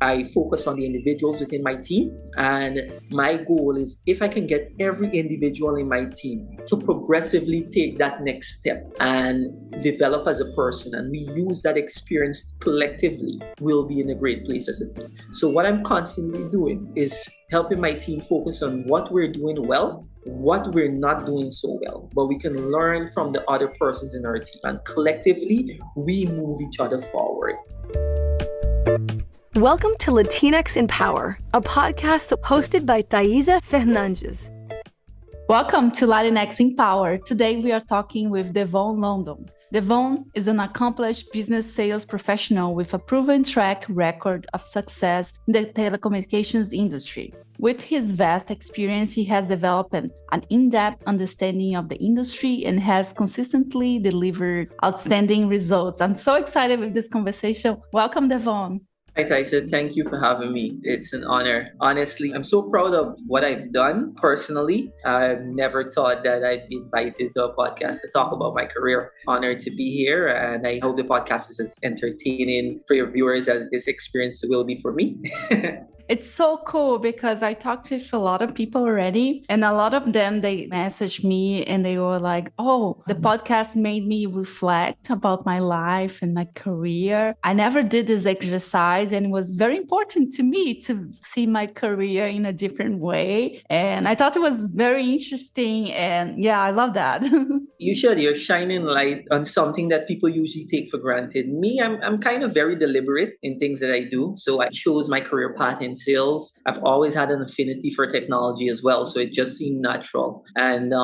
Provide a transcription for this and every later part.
I focus on the individuals within my team. And my goal is if I can get every individual in my team to progressively take that next step and develop as a person, and we use that experience collectively, we'll be in a great place as a team. So what I'm constantly doing is helping my team focus on what we're doing well, what we're not doing so well, but we can learn from the other persons in our team, and collectively we move each other forward. Welcome to Latinx in Power, a podcast hosted by Thaisa Fernandes. Welcome to Latinx in Power. Today we are talking with Devon London. Devon is an accomplished business sales professional with a proven track record of success in the telecommunications industry. With his vast experience, he has developed an in-depth understanding of the industry and has consistently delivered outstanding results. I'm so excited with this conversation. Welcome, Devon. Hi, Thaisa. Thank you for having me. It's an honor. Honestly, I'm so proud of what I've done personally. I've never thought that I'd be invited to a podcast to talk about my career. Honored to be here, and I hope the podcast is as entertaining for your viewers as this experience will be for me. It's so cool because I talked with a lot of people already, and a lot of them, they messaged me and they were like, oh, the podcast made me reflect about my life and my career. I never did this exercise, and it was very important to me to see my career in a different way. And I thought it was very interesting. And yeah, I love that. You should. You're shining light on something that people usually take for granted. Me, I'm kind of very deliberate in things that I do. So I chose my career path in sales. I've always had an affinity for technology as well. So it just seemed natural. And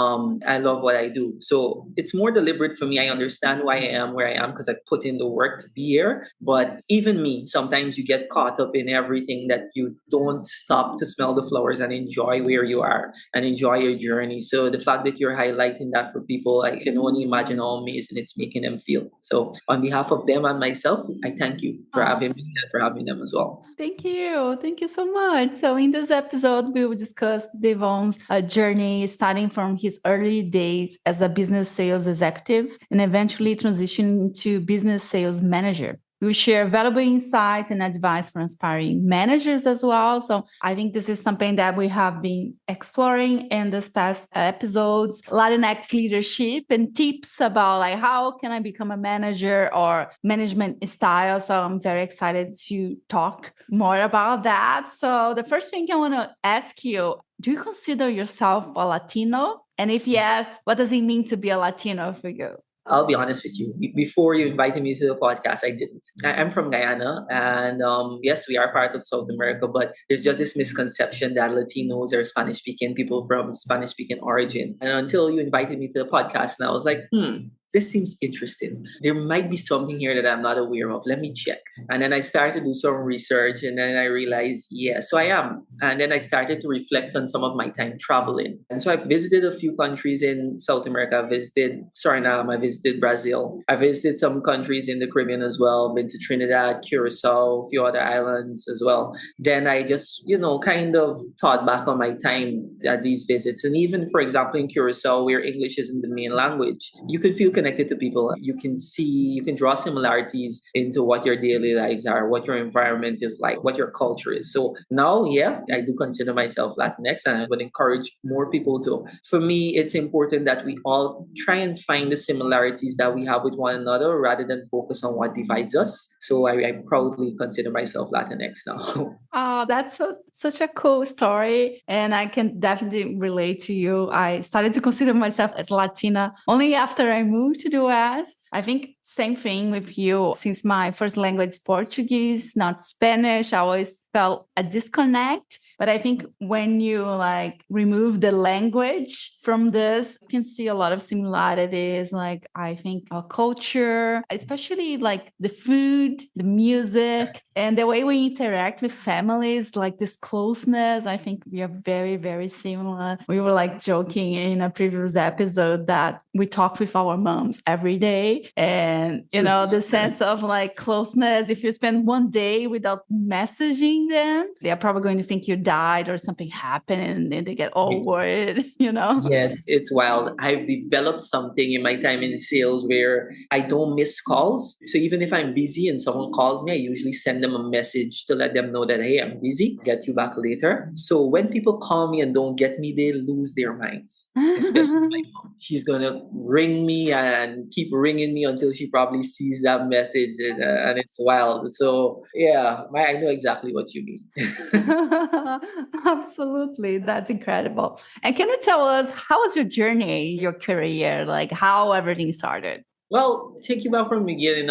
I love what I do. So it's more deliberate for me. I understand why I am where I am because I've put in the work to be here. But even me, sometimes you get caught up in everything that you don't stop to smell the flowers and enjoy where you are and enjoy your journey. So the fact that you're highlighting that for people, I can only imagine how amazing it's making them feel. So on behalf of them and myself, I thank you for having me and for having them as well. Thank you. Thank you so much. So in this episode, we will discuss Devon's journey starting from his early days as a business sales executive and eventually transitioning to business sales manager. We will share valuable insights and advice for aspiring managers as well. So I think this is something that we have been exploring in this past episodes, Latinx leadership and tips about like how can I become a manager or management style. So I'm very excited to talk more about that. So the first thing I want to ask you, do you consider yourself a Latino? And if yes, what does it mean to be a Latino for you? I'll be honest with you. Before you invited me to the podcast, I didn't. I'm from Guyana, and yes, we are part of South America, but there's just this misconception that Latinos are Spanish-speaking people from Spanish-speaking origin. And until you invited me to the podcast, and I was like, this seems interesting. There might be something here that I'm not aware of. Let me check. And then I started to do some research, and then I realized, yeah, so I am. And then I started to reflect on some of my time traveling. And so I've visited a few countries in South America. I visited Suriname, I visited Brazil. I visited some countries in the Caribbean as well. Been to Trinidad, Curacao, a few other islands as well. Then I just, kind of thought back on my time at these visits. And even, for example, in Curacao, where English isn't the main language, you could feel connected to people. You can draw similarities into what your daily lives are, what your environment is like, what your culture is. So now, yeah, I do consider myself Latinx, and I would encourage more people to. For me, it's important that we all try and find the similarities that we have with one another rather than focus on what divides us. So I proudly consider myself Latinx now. Oh, that's such a cool story. And I can definitely relate to you. I started to consider myself as Latina only after I moved to the US. I think same thing with you. Since my first language is Portuguese, not Spanish, I always felt a disconnect. But I think when you remove the language from this, you can see a lot of similarities. Like I think our culture, especially like the food, the music, and the way we interact with families, like this closeness. I think we are very, very similar. We were joking in a previous episode that we talk with our moms every day. And, the sense of closeness, if you spend one day without messaging them, they're probably going to think you died or something happened and they get all worried, Yeah, it's wild. I've developed something in my time in sales where I don't miss calls. So even if I'm busy and someone calls me, I usually send them them a message to let them know that, hey, I'm busy, get you back later. So when people call me and don't get me, they lose their minds. Especially my mom. She's going to ring me and keep ringing me until she probably sees that message, and it's wild. So yeah, I know exactly what you mean. Absolutely. That's incredible. And can you tell us how was your journey, your career, like how everything started? Well, take you back from the beginning.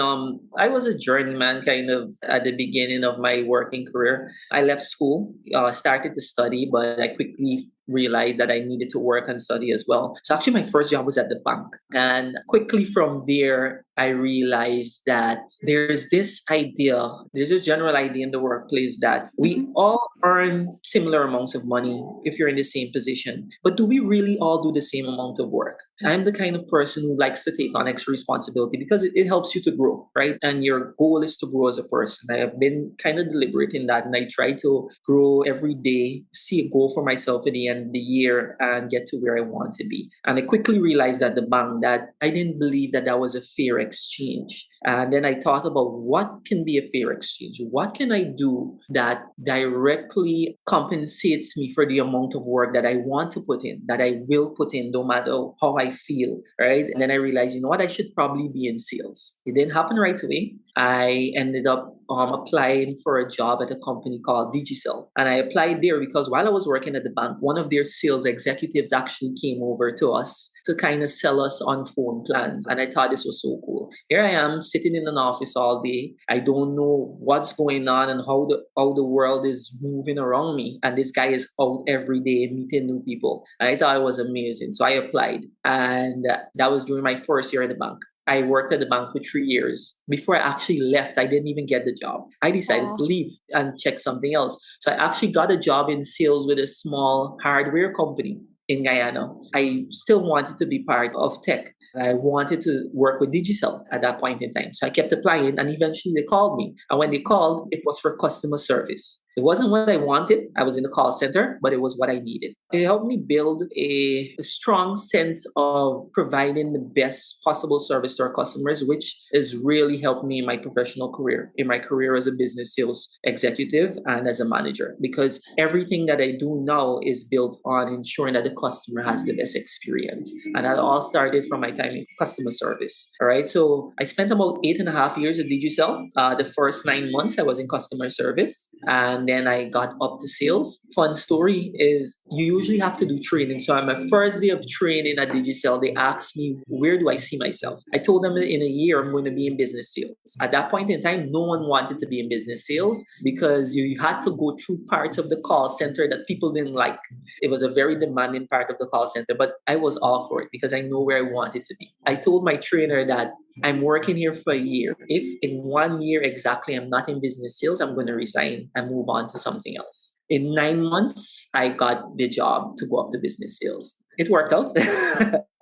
I was a journeyman kind of at the beginning of my working career. I left school, started to study, but I quickly realized that I needed to work and study as well. So actually, my first job was at the bank, and quickly from there, I realized that there's this general idea in the workplace that we all earn similar amounts of money if you're in the same position. But do we really all do the same amount of work? I'm the kind of person who likes to take on extra responsibility because it helps you to grow, right? And your goal is to grow as a person. I have been kind of deliberate in that, and I try to grow every day, see a goal for myself at the end of the year, and get to where I want to be. And I quickly realized at the bank that I didn't believe that that was a fair exchange. And then I thought about what can be a fair exchange? What can I do that directly compensates me for the amount of work that I want to put in, that I will put in, no matter how I feel, right? And then I realized, you know what, I should probably be in sales. It didn't happen right away. I ended up applying for a job at a company called Digicel. And I applied there because while I was working at the bank, one of their sales executives actually came over to us to kind of sell us on phone plans. And I thought this was so cool. Here I am sitting in an office all day. I don't know what's going on and how the world is moving around me. And this guy is out every day meeting new people. And I thought it was amazing. So I applied. And that was during my first year at the bank. I worked at the bank for 3 years. Before I actually left, I didn't even get the job. I decided to leave and check something else. So I actually got a job in sales with a small hardware company in Guyana. I still wanted to be part of tech. I wanted to work with Digicel at that point in time. So I kept applying, and eventually they called me. And when they called, it was for customer service. It wasn't what I wanted. I was in the call center, but it was what I needed. It helped me build a strong sense of providing the best possible service to our customers, which has really helped me in my professional career, in my career as a business sales executive and as a manager, because everything that I do now is built on ensuring that the customer has the best experience. And that all started from my time in customer service. All right. So I spent about 8.5 years at Digicel. The first 9 months I was in customer service, and then I got up to sales. Fun story is you usually have to do training. So on my first day of training at Digicel, they asked me, where do I see myself? I told them that in a year, I'm going to be in business sales. At that point in time, no one wanted to be in business sales because you had to go through parts of the call center that people didn't like. It was a very demanding part of the call center, but I was all for it because I know where I wanted to be. I told my trainer that I'm working here for a year. If in 1 year exactly I'm not in business sales, I'm going to resign and move on to something else. In 9 months, I got the job to go up to business sales. It worked out.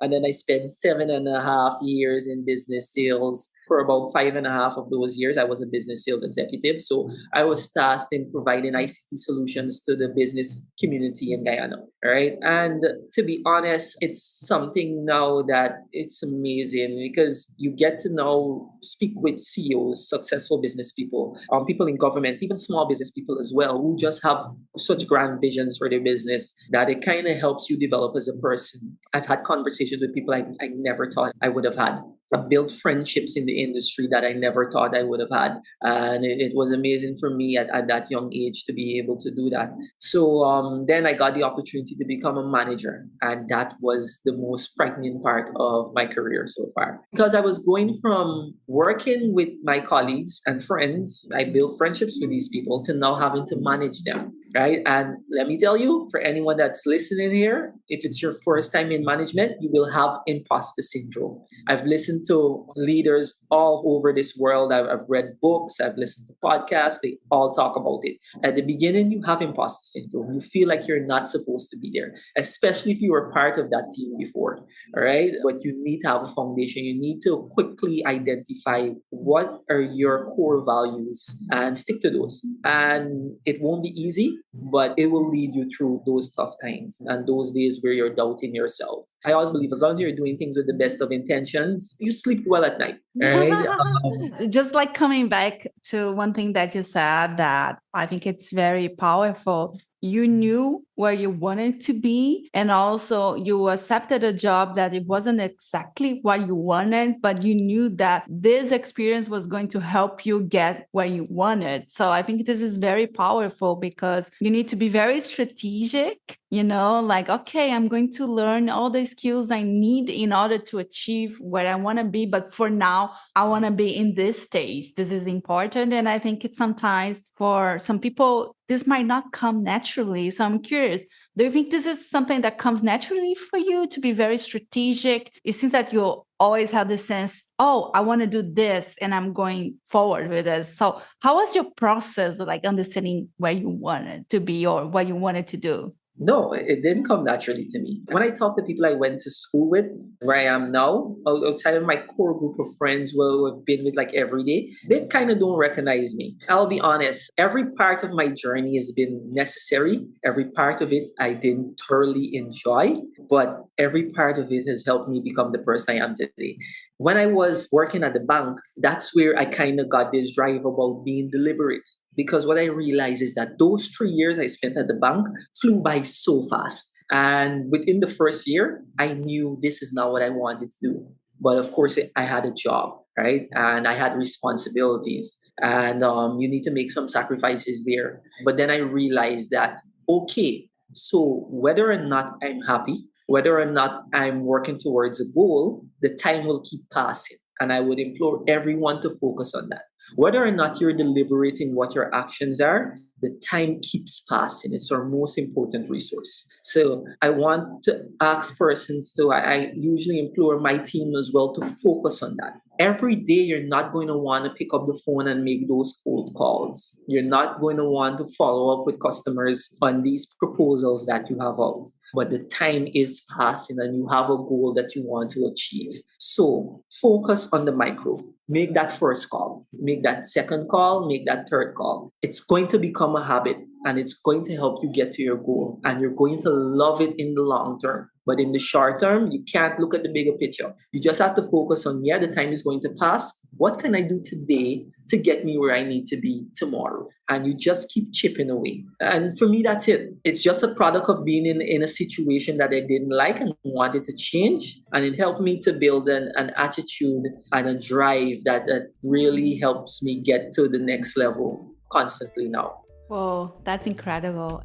And then I spent 7.5 years in business sales. For about 5.5 of those years, I was a business sales executive. So I was tasked in providing ICT solutions to the business community in Guyana. Right. And to be honest, it's something now that it's amazing because you get to now speak with CEOs, successful business people, people in government, even small business people as well, who just have such grand visions for their business that it kind of helps you develop as a person. I've had conversations with people I never thought I would have had. I've built friendships in the industry that I never thought I would have had. And it was amazing for me at that young age to be able to do that. So then I got the opportunity to become a manager. And that was the most frightening part of my career so far. Because I was going from working with my colleagues and friends, I built friendships with these people, to now having to manage them. Right. And let me tell you, for anyone that's listening here, if it's your first time in management, you will have imposter syndrome. I've listened to leaders all over this world. I've read books, I've listened to podcasts. They all talk about it. At the beginning, you have imposter syndrome. You feel like you're not supposed to be there, especially if you were part of that team before. All right. But you need to have a foundation. You need to quickly identify what are your core values and stick to those. And it won't be easy, but it will lead you through those tough times and those days where you're doubting yourself. I always believe as long as you're doing things with the best of intentions, you sleep well at night, right? Just like coming back to one thing that you said that I think it's very powerful. You knew where you wanted to be, and also you accepted a job that it wasn't exactly what you wanted, but you knew that this experience was going to help you get where you wanted. So I think this is very powerful because you need to be very strategic, like, okay, I'm going to learn all the skills I need in order to achieve where I want to be. But for now, I want to be in this stage. This is important. And I think it's sometimes for some people, this might not come naturally. So I'm curious, do you think this is something that comes naturally for you to be very strategic? It seems that you always have the sense, oh, I want to do this and I'm going forward with this. So how was your process of like understanding where you wanted to be or what you wanted to do? No, it didn't come naturally to me. When I talk to people I went to school with, where I am now, outside of my core group of friends who I've been with like every day, they kind of don't recognize me. I'll be honest, every part of my journey has been necessary. Every part of it I didn't thoroughly enjoy, but every part of it has helped me become the person I am today. When I was working at the bank, that's where I kind of got this drive about being deliberate. Because what I realized is that those 3 years I spent at the bank flew by so fast. And within the first year, I knew this is not what I wanted to do. But of course, I had a job, right? And I had responsibilities. And you need to make some sacrifices there. But then I realized that, okay, so whether or not I'm happy, whether or not I'm working towards a goal, the time will keep passing. And I would implore everyone to focus on that. Whether or not you're deliberating what your actions are, the time keeps passing. It's our most important resource. So I want to ask persons to, I usually implore my team as well to focus on that. Every day, you're not going to want to pick up the phone and make those cold calls. You're not going to want to follow up with customers on these proposals that you have out. But the time is passing and you have a goal that you want to achieve. So focus on the micro. Make that first call, make that second call, make that third call. It's going to become a habit and it's going to help you get to your goal and you're going to love it in the long term. But in the short term, you can't look at the bigger picture. You just have to focus on, the time is going to pass. What can I do today to get me where I need to be tomorrow? And you just keep chipping away. And for me, that's it. It's just a product of being in a situation that I didn't like and wanted to change. And it helped me to build an attitude and a drive that really helps me get to the next level constantly now. Whoa, that's incredible.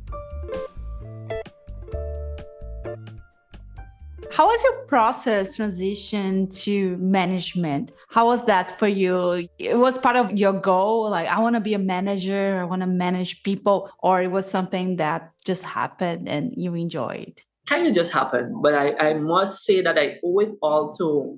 How was your process transition to management? How was that for you? It was part of your goal, like I want to be a manager, I want to manage people, or it was something that just happened and you enjoyed? Kind of just happened, but I must say that I owe it all to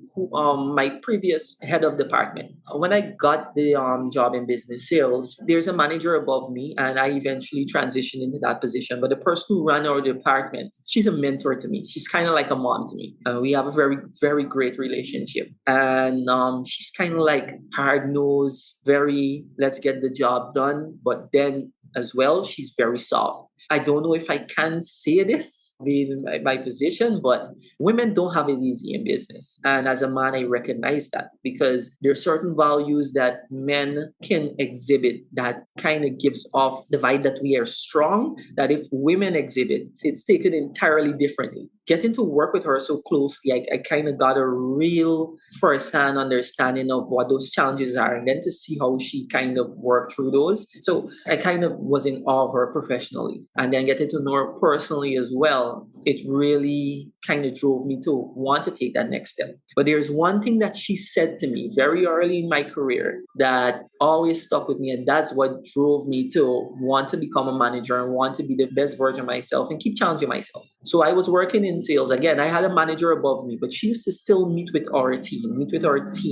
my previous head of department. When I got the job in business sales, there's a manager above me, and I eventually transitioned into that position. But the person who ran our department, she's a mentor to me. She's kind of like a mom to me. We have a very, very great relationship, and she's kind of like hard-nosed, very let's get the job done. But then as well, she's very soft. I don't know if I can say this being my position, but women don't have it easy in business. And as a man, I recognize that because there are certain values that men can exhibit that kind of gives off the vibe that we are strong, that if women exhibit, it's taken entirely differently. Getting to work with her so closely, I kind of got a real first-hand understanding of what those challenges are, and then to see how she kind of worked through those. So I kind of was in awe of her professionally. And then getting to know her personally as well, it really kind of drove me to want to take that next step. But there's one thing that she said to me very early in my career that always stuck with me. And that's what drove me to want to become a manager and want to be the best version of myself and keep challenging myself. So I was working in sales. Again, I had a manager above me, but she used to still meet with our team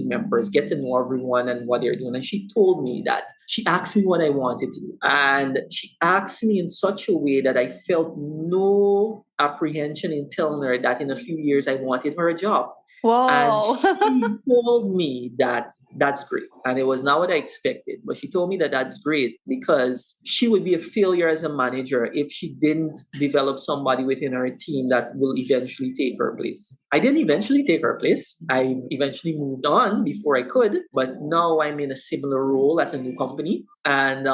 members, get to know everyone and what they're doing. And she told me that she asked me what I wanted to do. And she asked me in such a way that I felt no apprehension in telling her that in a few years I wanted her a job. And Whoa. she told me that that's great. And it was not what I expected. But she told me that that's great because she would be a failure as a manager if she didn't develop somebody within her team that will eventually take her place. I didn't eventually take her place. I eventually moved on before I could. But now I'm in a similar role at a new company. And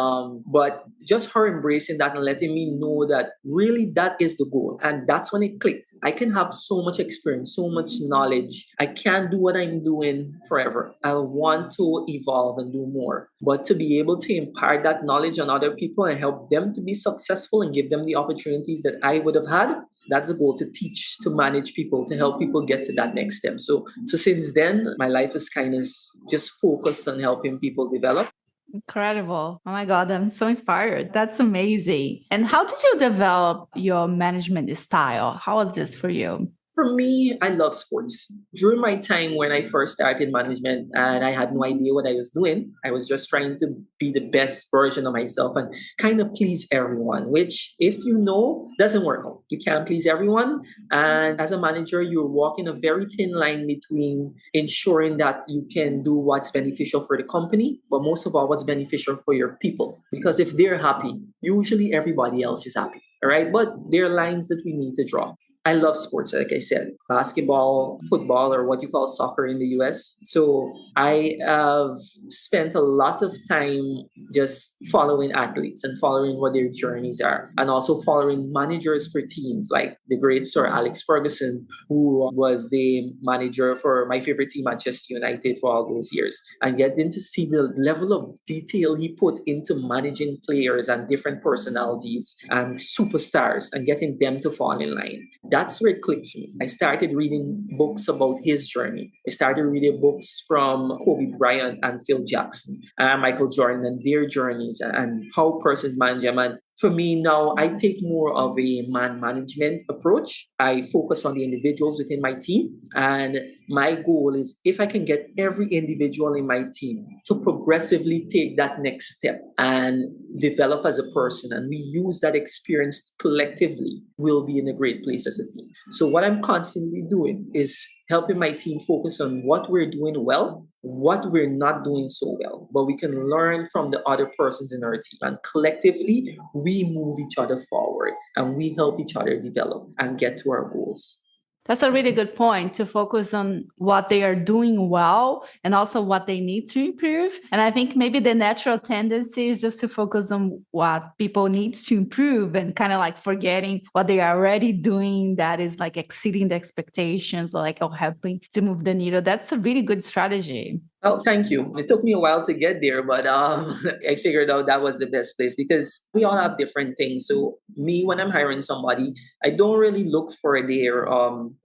but just her embracing that and letting me know that really that is the goal. And that's when it clicked. I can have so much experience, so much knowledge. I can't do what I'm doing forever. I want to evolve and do more. But to be able to impart that knowledge on other people and help them to be successful and give them the opportunities that I would have had, that's the goal, to teach, to manage people, to help people get to that next step. So since then, my life is kind of just focused on helping people develop. Incredible. Oh my God, I'm so inspired. That's amazing. And how did you develop your management style? How was this for you? For me, I love sports. During my time when I first started management and I had no idea what I was doing, I was just trying to be the best version of myself and kind of please everyone, which, if you know, doesn't work out. You can't please everyone. And as a manager, you're walking a very thin line between ensuring that you can do what's beneficial for the company, but most of all, what's beneficial for your people. Because if they're happy, usually everybody else is happy. All right. But there are lines that we need to draw. I love sports, like I said, basketball, football, or what you call soccer in the US. So I have spent a lot of time just following athletes and following what their journeys are, and also following managers for teams like the great Sir Alex Ferguson, who was the manager for my favorite team, Manchester United, for all those years, and getting to see the level of detail he put into managing players and different personalities and superstars and getting them to fall in line. That's where it clicked for me. I started reading books about his journey. I started reading books from Kobe Bryant and Phil Jackson and Michael Jordan and their journeys and how persons manage them. And for me now, I take more of a man management approach. I focus on the individuals within my team. And my goal is, if I can get every individual in my team to progressively take that next step and develop as a person, and we use that experience collectively, we'll be in a great place as a team. So what I'm constantly doing is helping my team focus on what we're doing well, what we're not doing so well, but we can learn from the other persons in our team. And collectively, we move each other forward and we help each other develop and get to our goals. That's a really good point, to focus on what they are doing well and also what they need to improve. And I think maybe the natural tendency is just to focus on what people need to improve and kind of like forgetting what they are already doing that is like exceeding the expectations, like, or helping to move the needle. That's a really good strategy. Oh, thank you. It took me a while to get there, but I figured out that was the best place because we all have different things. So me, when I'm hiring somebody, I don't really look for their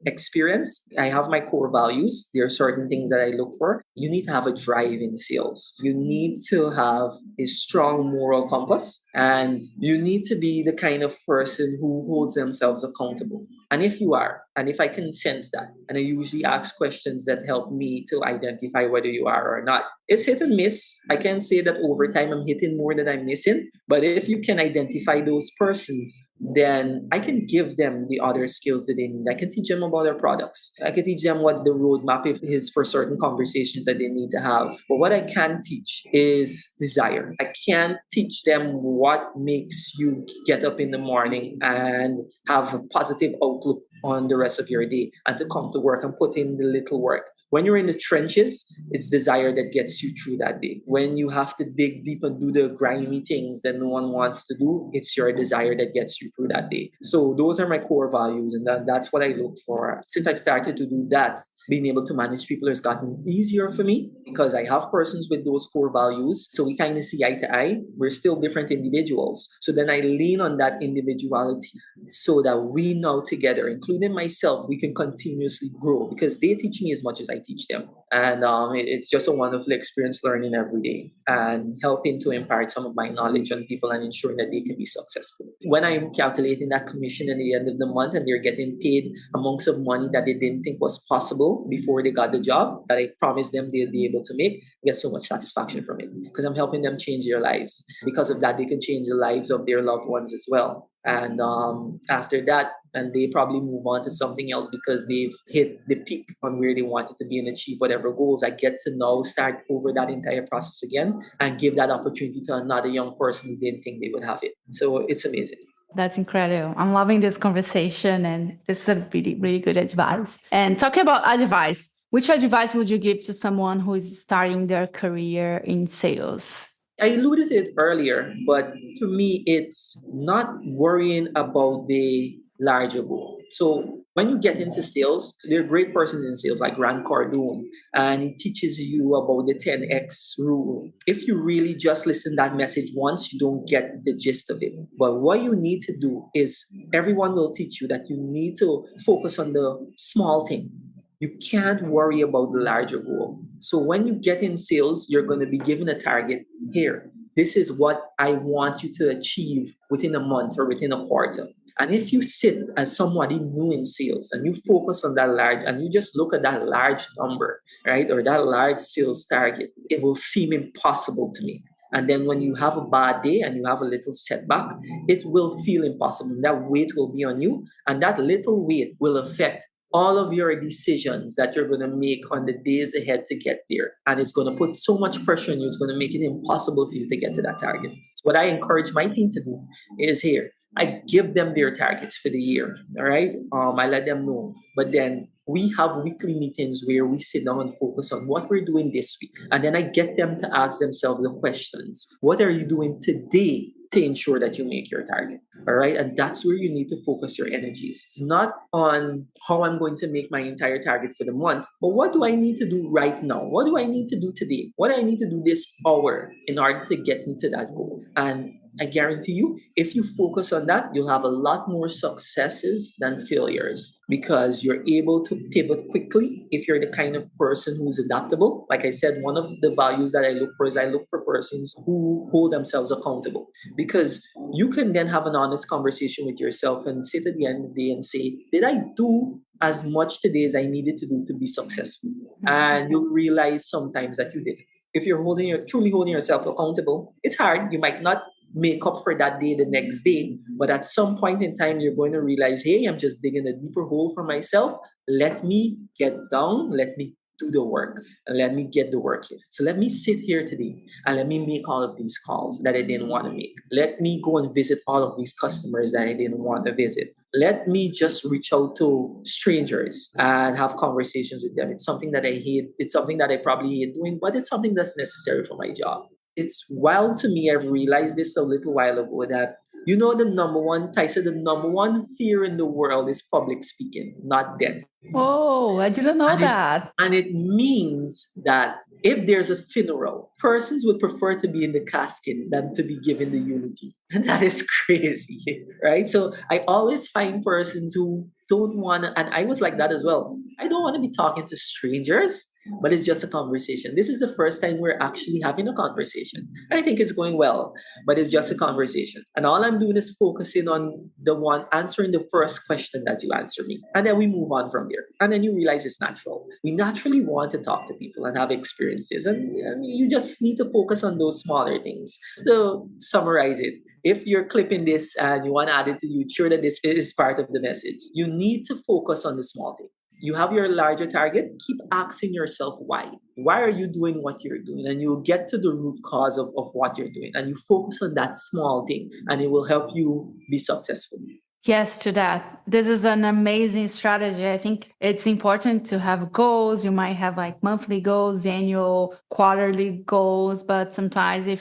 experience. I have my core values. There are certain things that I look for. You need to have a drive in sales. You need to have a strong moral compass, and you need to be the kind of person who holds themselves accountable. And if you are, and if I can sense that, and I usually ask questions that help me to identify whether you are or not. It's hit and miss. I can say that over time I'm hitting more than I'm missing. But if you can identify those persons, then I can give them the other skills that they need. I can teach them about their products. I can teach them what the roadmap is for certain conversations that they need to have. But what I can teach is desire. I can't teach them what makes you get up in the morning and have a positive outlook on the rest of your day and to come to work and put in the little work. When you're in the trenches, it's desire that gets you through that day. When you have to dig deep and do the grimy things that no one wants to do, it's your desire that gets you through that day. So those are my core values, and that's what I look for. Since I've started to do that, being able to manage people has gotten easier for me because I have persons with those core values. So we kind of see eye to eye. We're still different individuals. So then I lean on that individuality so that we know together, including myself, we can continuously grow because they teach me as much as I teach them. And it's just a wonderful experience learning every day and helping to impart some of my knowledge on people and ensuring that they can be successful. When I'm calculating that commission at the end of the month and they're getting paid amounts of money that they didn't think was possible before they got the job that I promised them they'd be able to make, I get so much satisfaction from it because I'm helping them change their lives. Because of that, they can change the lives of their loved ones as well. And after that, and they probably move on to something else because they've hit the peak on where they wanted to be and achieve whatever goals. I get to now start over that entire process again and give that opportunity to another young person who didn't think they would have it. So it's amazing. That's incredible. I'm loving this conversation, and this is a really, really good advice. And talking about advice, which advice would you give to someone who is starting their career in sales? I alluded to it earlier, but for me, it's not worrying about the larger goal. So when you get into sales, there are great persons in sales like Grant Cardone, and he teaches you about the 10x rule. If you really just listen that message once, you don't get the gist of it. But what you need to do is everyone will teach you that you need to focus on the small thing. You can't worry about the larger goal. So when you get in sales, you're going to be given a target here. This is what I want you to achieve within a month or within a quarter. And if you sit as somebody new in sales and you focus on that large and you just look at that large number, right, or that large sales target, it will seem impossible to me. And then when you have a bad day and you have a little setback, it will feel impossible. That weight will be on you, and that little weight will affect all of your decisions that you're going to make on the days ahead to get there. And it's going to put so much pressure on you, it's going to make it impossible for you to get to that target. So what I encourage my team to do is here, I give them their targets for the year. All right. I let them know. But then we have weekly meetings where we sit down and focus on what we're doing this week. And then I get them to ask themselves the questions. What are you doing today to ensure that you make your target? All right. And that's where you need to focus your energies, not on how I'm going to make my entire target for the month, but what do I need to do right now? What do I need to do today? What do I need to do this hour in order to get me to that goal? And I guarantee you, if you focus on that, you'll have a lot more successes than failures because you're able to pivot quickly if you're the kind of person who's adaptable. Like I said, one of the values that I look for is I look for persons who hold themselves accountable, because you can then have an honest conversation with yourself and sit at the end of the day and say, did I do as much today as I needed to do to be successful? And you'll realize sometimes that you didn't. If you're truly holding yourself accountable, it's hard. You might not make up for that day the next day, but at some point in time you're going to realize, hey, I'm just digging a deeper hole for myself. Let me get down, let me do the work, and let me get the work in. So let me sit here today and let me make all of these calls that I didn't want to make. Let me go and visit all of these customers that I didn't want to visit. Let me just reach out to strangers and have conversations with them. It's something that I hate. It's something that I probably hate doing, but it's something that's necessary for my job. It's wild to me. I realized this a little while ago that the number one fear in the world is public speaking, not death. Oh, I didn't know And it, that. and it means that if there's a funeral, persons would prefer to be in the casket than to be given the eulogy. And that is crazy, right? So I always find persons who don't want to, and I was like that as well. I don't want to be talking to strangers, but it's just a conversation. This is the first time we're actually having a conversation. I think it's going well, but it's just a conversation. And all I'm doing is focusing on the one answering the first question that you answer me. And then we move on from there. And then you realize it's natural. We naturally want to talk to people and have experiences. And you just need to focus on those smaller things. So summarize it. If you're clipping this and you want to add it to you, sure that this is part of the message. You need to focus on the small thing. You have your larger target, keep asking yourself why. Why are you doing what you're doing? And you'll get to the root cause of what you're doing. And you focus on that small thing, and it will help you be successful. Yes, to that. This is an amazing strategy. I think it's important to have goals. You might have like monthly goals, annual, quarterly goals, but sometimes it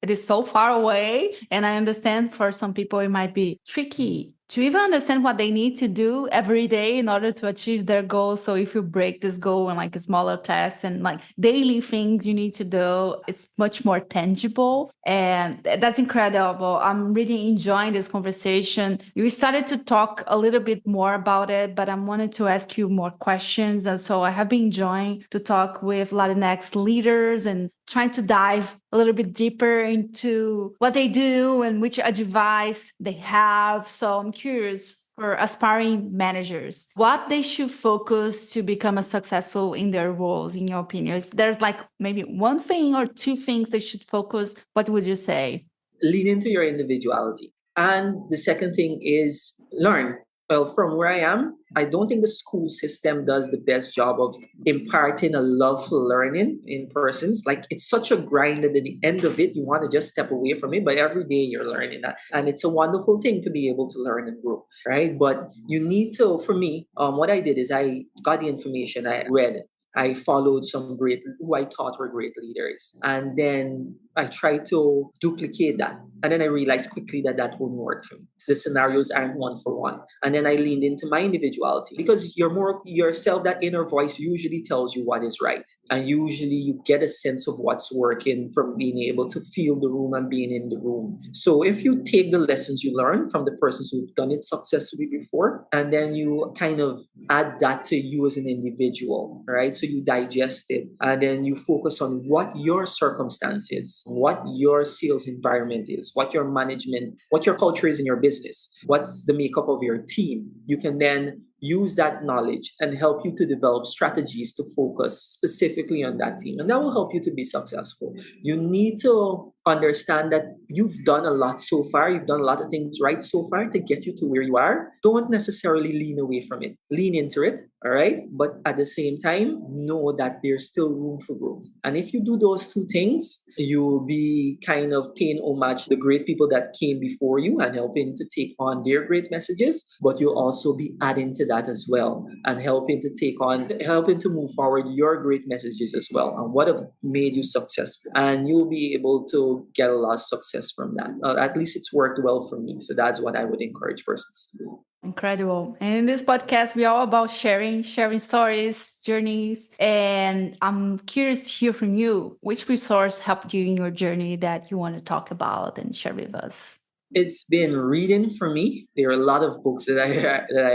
is so far away. And I understand for some people it might be tricky to even understand what they need to do every day in order to achieve their goals. So if you break this goal in like a smaller tasks and like daily things you need to do, it's much more tangible. And that's incredible. I'm really enjoying this conversation. We started to talk a little bit more about it, but I wanted to ask you more questions. And so I have been enjoying to talk with Latinx leaders and trying to dive a little bit deeper into what they do and which advice they have. So I'm curious for aspiring managers, what they should focus to become successful in their roles, in your opinion. If there's like maybe one thing or two things they should focus, what would you say? Lean into your individuality. And the second thing is learn. Well, from where I am, I don't think the school system does the best job of imparting a love for learning in persons. Like it's such a grind that at the end of it, you want to just step away from it, but every day you're learning that. And it's a wonderful thing to be able to learn and grow, right? But you need to, for me, what I did is I got the information, I read, I followed some great, who I thought were great leaders. And then I tried to duplicate that. And then I realized quickly that that wouldn't work for me. The scenarios aren't one for one. And then I leaned into my individuality because you're more yourself, that inner voice usually tells you what is right. And usually you get a sense of what's working from being able to feel the room and being in the room. So if you take the lessons you learn from the persons who've done it successfully before, and then you kind of add that to you as an individual, right? So you digest it and then you focus on what your circumstance is, what your sales environment is, what your management, what your culture is in your business, what's the makeup of your team. You can then use that knowledge and help you to develop strategies to focus specifically on that team. And that will help you to be successful. You need to understand that you've done a lot so far. You've done a lot of things right so far to get you to where you are. Don't necessarily lean away from it. Lean into it, all right? But at the same time, know that there's still room for growth. And if you do those two things, you'll be kind of paying homage to the great people that came before you and helping to take on their great messages, but you'll also be adding to that as well and helping to move forward your great messages as well and what have made you successful. And you'll be able to get a lot of success from that. At least it's worked well for me. So that's what I would encourage persons to do. Incredible. And in this podcast, we're all about sharing stories, journeys. And I'm curious to hear from you. Which resource helped you in your journey that you want to talk about and share with us? It's been reading for me. There are a lot of books that I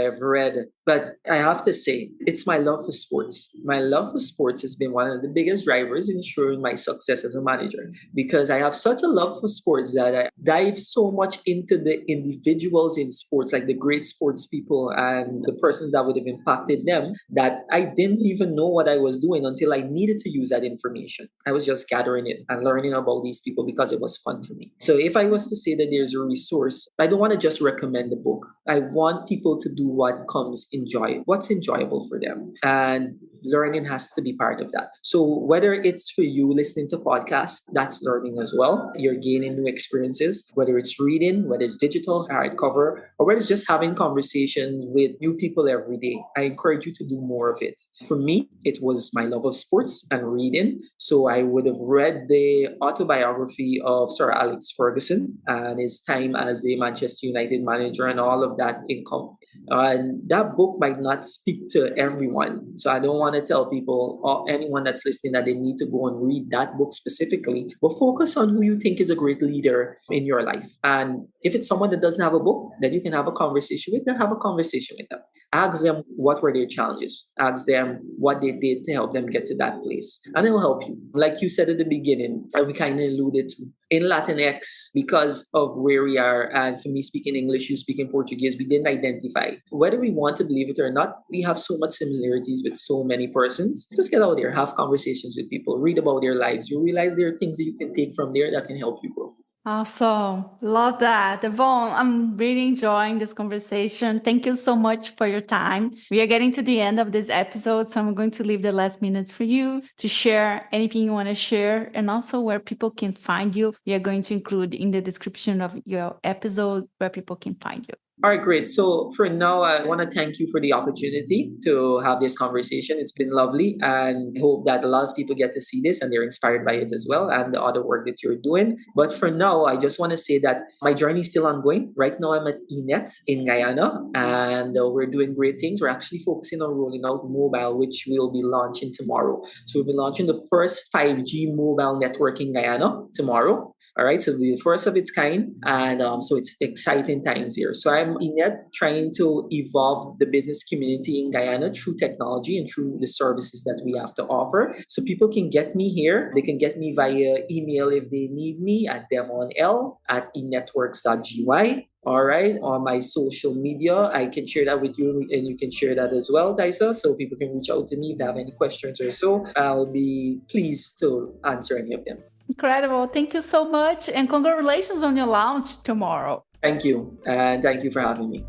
have read, but I have to say it's my love for sports. My love for sports has been one of the biggest drivers in ensuring my success as a manager because I have such a love for sports that I dive so much into the individuals in sports, like the great sports people and the persons that would have impacted them, that I didn't even know what I was doing until I needed to use that information. I was just gathering it and learning about these people because it was fun for me. So if I was to say that there's a resource, I don't want to just recommend the book. I want people to do what's enjoyable for them. And learning has to be part of that. So whether it's for you listening to podcasts, that's learning as well. You're gaining new experiences, whether it's reading, whether it's digital, hardcover, or whether it's just having conversations with new people every day. I encourage you to do more of it. For me, it was my love of sports and reading. So I would have read the autobiography of Sir Alex Ferguson and his time as the Manchester United manager and all of that income. And that book might not speak to everyone. So I don't want to tell people or anyone that's listening that they need to go and read that book specifically, but focus on who you think is a great leader in your life. And if it's someone that doesn't have a book that you can have a conversation with, then have a conversation with them. Ask them what were their challenges. Ask them what they did to help them get to that place. And it'll help you. Like you said at the beginning, and we kind of alluded to, in Latinx, because of where we are, and for me speaking English, you speaking Portuguese, we didn't identify. Whether we want to believe it or not, we have so much similarities with so many persons. Just get out there, have conversations with people, read about their lives. You realize there are things that you can take from there that can help you grow. Awesome. Love that. Devon, I'm really enjoying this conversation. Thank you so much for your time. We are getting to the end of this episode, so I'm going to leave the last minutes for you to share anything you want to share and also where people can find you. We are going to include in the description of your episode where people can find you. All right, great. So for now, I want to thank you for the opportunity to have this conversation. It's been lovely, and I hope that a lot of people get to see this and they're inspired by it as well and the other work that you're doing. But for now, I just want to say that my journey is still ongoing. Right now, I'm at ENET in Guyana, and we're doing great things. We're actually focusing on rolling out mobile, which we'll be launching tomorrow. So we'll be launching the first 5G mobile network in Guyana tomorrow. All right, so the first of its kind, and so it's exciting times here. So I'm in it trying to evolve the business community in Guyana through technology and through the services that we have to offer. So people can get me here. They can get me via email if they need me at devonl@enetworks.gy. All right, on my social media, I can share that with you and you can share that as well, Taisa, so people can reach out to me if they have any questions or so. I'll be pleased to answer any of them. Incredible. Thank you so much. And congratulations on your launch tomorrow. Thank you. And thank you for having me.